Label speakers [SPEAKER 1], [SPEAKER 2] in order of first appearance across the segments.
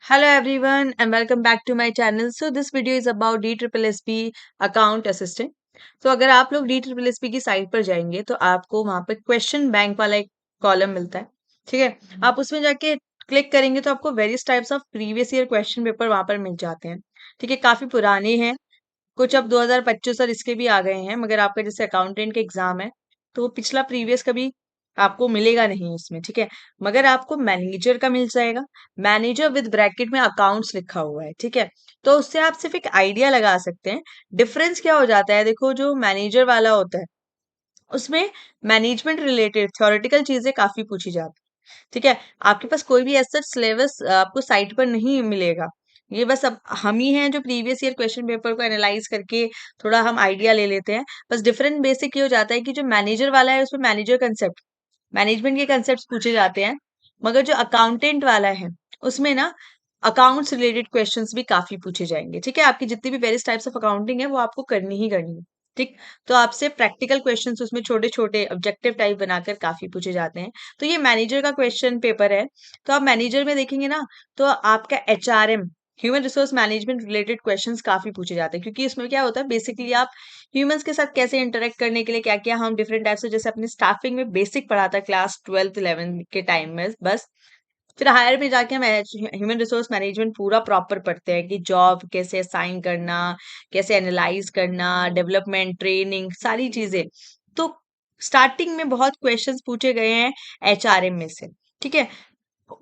[SPEAKER 1] Hello everyone and welcome back to my channel. So this video is about DSSP account assistant. तो अगर आप लोग DSSP की site पर जाएंगे तो आपको वहां पर क्वेश्चन बैंक वाला एक कॉलम मिलता है। ठीक है, आप उसमें जाके क्लिक करेंगे तो आपको various types of previous year question paper वहां पर मिल जाते हैं। ठीक है, काफी पुराने हैं, कुछ अब 2025 और इसके भी आ गए हैं, मगर आपका जैसे अकाउंटेंट का एग्जाम है तो वो पिछला प्रीवियस कभी आपको मिलेगा नहीं इसमें। ठीक है, मगर आपको मैनेजर का मिल जाएगा। मैनेजर विद ब्रैकेट में अकाउंट्स लिखा हुआ है। ठीक है, तो उससे आप सिर्फ एक आइडिया लगा सकते हैं। डिफरेंस क्या हो जाता है, देखो जो मैनेजर वाला होता है उसमें मैनेजमेंट रिलेटेड थ्योरेटिकल चीजें काफी पूछी जाती है। ठीक है, आपके पास कोई भी ऐसा सिलेबस आपको साइट पर नहीं मिलेगा। ये बस अब हम ही हैं जो प्रीवियस ईयर क्वेश्चन पेपर को एनालाइज करके थोड़ा हम आइडिया ले लेते हैं। बस डिफरेंट बेसिक ये हो जाता है कि जो मैनेजर वाला है उसमें मैनेजर कंसेप्ट, मैनेजमेंट के कंसेप्ट पूछे जाते हैं, मगर जो अकाउंटेंट वाला है उसमें ना अकाउंट्स रिलेटेड क्वेश्चंस भी काफी पूछे जाएंगे। ठीक है, आपकी जितनी भी वेरियस टाइप्स ऑफ अकाउंटिंग है वो आपको करनी ही करनी है। ठीक, तो आपसे प्रैक्टिकल क्वेश्चंस उसमें छोटे छोटे ऑब्जेक्टिव टाइप बनाकर काफी पूछे जाते हैं। तो ये मैनेजर का क्वेश्चन पेपर है। तो आप मैनेजर में देखेंगे ना, तो आपका HRM, human resource management related questions काफी पूछे जाते हैं, क्योंकि इसमें क्या होता है बेसिकली आप ह्यूमंस के साथ कैसे इंटरेक्ट करने के लिए क्या क्या हम डिफरेंट टाइप्स से, जैसे अपने स्टाफिंग में बेसिक पढ़ा था क्लास 12th 11th के टाइम में बस, फिर हायर में जाके हम ह्यूमन रिसोर्स मैनेजमेंट पूरा प्रॉपर पढ़ते हैं कि जॉब कैसे असाइन करना, कैसे एनालाइज करना, डेवलपमेंट, ट्रेनिंग, सारी चीजें। तो स्टार्टिंग में बहुत क्वेश्चंस पूछे गए हैं HRM में से। ठीक है,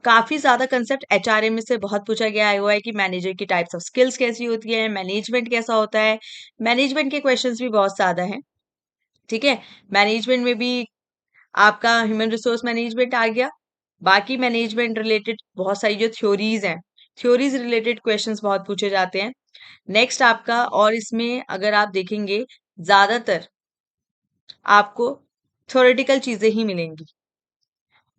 [SPEAKER 1] काफी ज्यादा कंसेप्ट HRM में से बहुत पूछा गया हुआ है कि मैनेजर की टाइप्स ऑफ स्किल्स कैसी होती है, मैनेजमेंट कैसा होता है। मैनेजमेंट के क्वेश्चंस भी बहुत ज्यादा हैं। ठीक है, मैनेजमेंट में भी आपका ह्यूमन रिसोर्स मैनेजमेंट आ गया। बाकी मैनेजमेंट रिलेटेड बहुत सारी जो थ्योरीज हैं, थ्योरीज रिलेटेड क्वेश्चंस बहुत पूछे जाते हैं। नेक्स्ट आपका, और इसमें अगर आप देखेंगे ज्यादातर आपको थ्योरेटिकल चीजें ही मिलेंगी।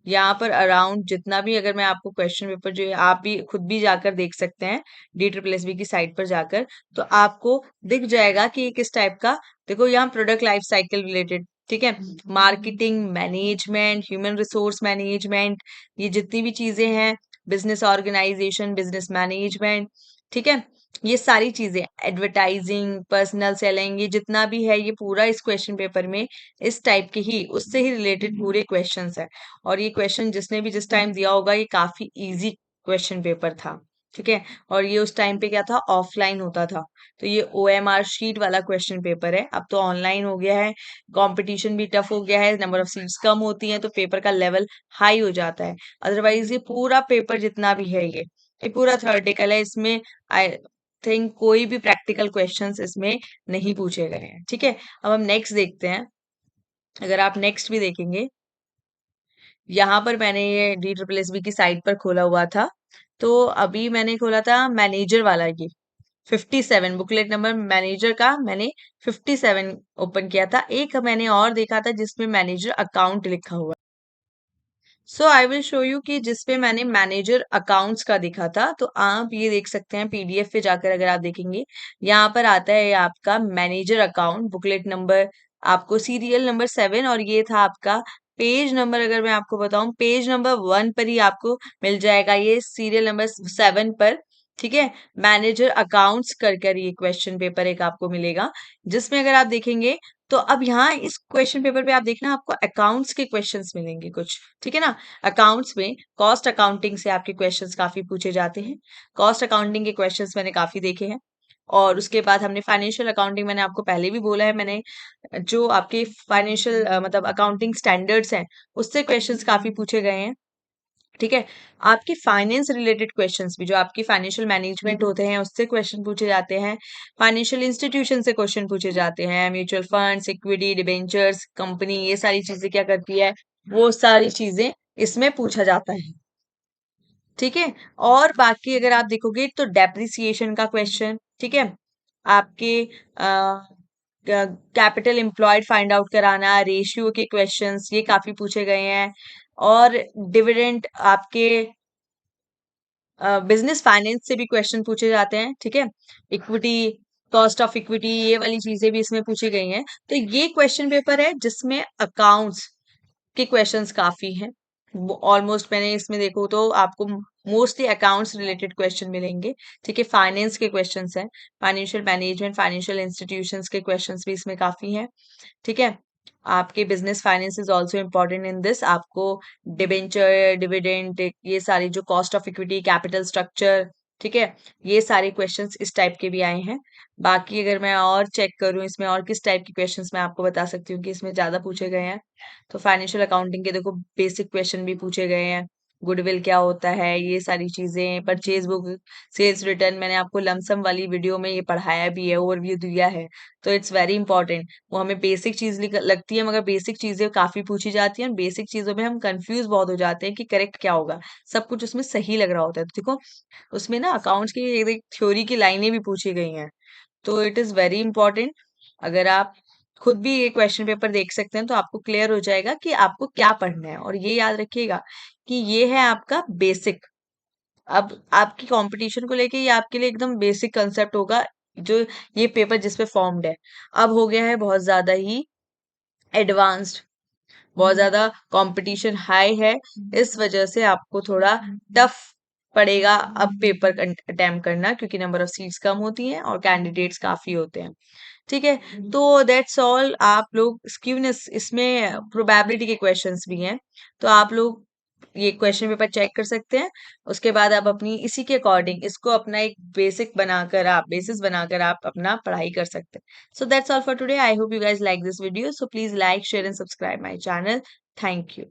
[SPEAKER 1] यहाँ पर अराउंड जितना भी, अगर मैं आपको क्वेश्चन पेपर जो है आप भी खुद भी जाकर देख सकते हैं DSSP की साइट पर जाकर, तो आपको दिख जाएगा कि ये किस टाइप का। देखो यहाँ प्रोडक्ट लाइफ साइकिल रिलेटेड, ठीक है, marketing management, human resource management, ये जितनी भी चीजें हैं, बिजनेस ऑर्गेनाइजेशन, बिजनेस मैनेजमेंट, ठीक है, ये सारी चीजें, एडवर्टाइजिंग, पर्सनल सेलिंग, ये जितना भी है ये पूरा इस क्वेश्चन पेपर में इस टाइप के ही, उससे ही रिलेटेड पूरे क्वेश्चंस है। और ये क्वेश्चन जिसने भी जिस टाइम दिया होगा ये काफी इजी क्वेश्चन पेपर था। ठीक है, और ये उस टाइम पे क्या था, ऑफलाइन होता था। तो ये OMR शीट वाला क्वेश्चन पेपर है, अब तो ऑनलाइन हो गया है। कंपटीशन भी टफ हो गया है, नंबर ऑफ सीट्स कम होती हैं तो पेपर का लेवल हाई हो जाता है। अदरवाइज ये पूरा पेपर जितना भी है ये पूरा थ्योरेटिकल है। इसमें आई थिंक कोई भी प्रैक्टिकल क्वेश्चंस इसमें नहीं पूछे गए हैं। ठीक है, अब हम नेक्स्ट देखते हैं। अगर आप नेक्स्ट भी देखेंगे, यहाँ पर मैंने ये DSSB की साइट पर खोला हुआ था। तो अभी मैंने खोला था मैनेजर वाला, ये 57 बुकलेट नंबर मैनेजर का मैंने 57 ओपन किया था। एक मैंने और देखा था जिसमें मैनेजर अकाउंट लिखा हुआ। सो आई विल शो यू कि जिसपे मैंने मैनेजर अकाउंट्स का देखा था, तो आप ये देख सकते हैं PDF पे जाकर, अगर आप देखेंगे यहाँ पर आता है आपका मैनेजर अकाउंट बुकलेट नंबर, आपको सीरियल नंबर 7, और ये था आपका पेज नंबर। अगर मैं आपको बताऊं पेज नंबर 1 पर ही आपको मिल जाएगा ये सीरियल नंबर 7 पर। ठीक है, मैनेजर अकाउंट्स कर कर ये क्वेश्चन पेपर एक आपको मिलेगा, जिसमें अगर आप देखेंगे तो अब यहाँ इस क्वेश्चन पेपर पे आप देखना आपको अकाउंट्स के क्वेश्चंस मिलेंगे कुछ। ठीक है ना, अकाउंट्स में कॉस्ट अकाउंटिंग से आपके क्वेश्चंस काफी पूछे जाते हैं। कॉस्ट अकाउंटिंग के क्वेश्चंस मैंने काफी देखे हैं। और उसके बाद हमने फाइनेंशियल अकाउंटिंग, मैंने आपको पहले भी बोला है, मैंने जो आपके फाइनेंशियल मतलब अकाउंटिंग स्टैंडर्ड्स हैं उससे क्वेश्चंस काफी पूछे गए हैं। ठीक है, आपकी फाइनेंस रिलेटेड क्वेश्चंस भी, जो आपकी फाइनेंशियल मैनेजमेंट होते हैं उससे क्वेश्चन पूछे जाते हैं। फाइनेंशियल इंस्टीट्यूशन से क्वेश्चन पूछे जाते हैं, mutual funds, equity, debentures, company, ये सारी चीजें क्या करती है, वो सारी चीजें इसमें पूछा जाता है। ठीक है, और बाकी अगर आप देखोगे तो डेप्रिसिएशन का क्वेश्चन, ठीक है, आपके कैपिटल एम्प्लॉयड फाइंड आउट कराना, रेशियो के क्वेश्चंस ये काफी पूछे गए हैं। और डिविडेंड, आपके बिजनेस फाइनेंस से भी क्वेश्चन पूछे जाते हैं। ठीक है, इक्विटी, कॉस्ट ऑफ इक्विटी, ये वाली चीजें भी इसमें पूछी गई हैं। तो ये क्वेश्चन पेपर है जिसमें अकाउंट्स के क्वेश्चंस काफी हैं। ऑलमोस्ट मैंने इसमें देखो तो आपको मोस्टली अकाउंट्स रिलेटेड क्वेश्चन मिलेंगे। ठीक है, फाइनेंस के क्वेश्चंस हैं, फाइनेंशियल मैनेजमेंट, फाइनेंशियल इंस्टीट्यूशंस के क्वेश्चंस भी इसमें काफी हैं। ठीक है, आपके business finance is also important in this. आपको डिबेंचर, डिविडेंड, ये सारी जो cost of equity, capital structure, ठीक है, ये सारे क्वेश्चंस इस टाइप के भी आए हैं। बाकी अगर मैं और चेक करूं इसमें और किस टाइप के क्वेश्चंस मैं आपको बता सकती हूँ कि इसमें ज्यादा पूछे गए हैं, तो फाइनेंशियल अकाउंटिंग के देखो बेसिक क्वेश्चन भी पूछे गए हैं। गुडविल क्या होता है, ये सारी चीजें, परचेज बुक, सेल्स रिटर्न, मैंने आपको लमसम वाली वीडियो में ये पढ़ाया भी है, ओवरव्यू दिया है। तो इट्स वेरी इंपॉर्टेंट। वो हमें बेसिक चीज लगती है, मगर बेसिक चीजें काफी पूछी जाती हैं। बेसिक चीजों में हम कंफ्यूज बहुत हो जाते हैं कि करेक्ट क्या होगा। सब कुछ उसमें सही लग रहा होता है। तो देखो उसमें ना अकाउंट्स की एक थ्योरी की लाइनें भी पूछी गई हैं। तो इट इज वेरी इंपॉर्टेंट। अगर आप खुद भी ये क्वेश्चन पेपर देख सकते हैं तो आपको क्लियर हो जाएगा कि आपको क्या पढ़ना है। और ये याद रखिएगा कि ये है आपका बेसिक। अब आपकी कंपटीशन को लेके ये आपके लिए एकदम बेसिक कंसेप्ट होगा, जो ये पेपर जिस पे फॉर्म्ड है। अब हो गया है बहुत ज्यादा ही एडवांस्ड, बहुत ज्यादा कंपटीशन हाई है। इस वजह से आपको थोड़ा टफ पड़ेगा अब पेपर अटेम्प्ट करना, क्योंकि नंबर ऑफ सीट्स कम होती हैं और कैंडिडेट्स काफी होते हैं। ठीक है, तो दैट्स ऑल। आप लोग स्क्यूनेस, इसमें प्रोबेबिलिटी के क्वेश्चंस भी हैं, तो आप लोग ये क्वेश्चन पेपर चेक कर सकते हैं। उसके बाद आप अपनी इसी के अकॉर्डिंग इसको अपना एक बेसिस बनाकर आप अपना पढ़ाई कर सकते हैं। So that's all for today. I hope you guys like this video. So please like, share and subscribe my channel. Thank you.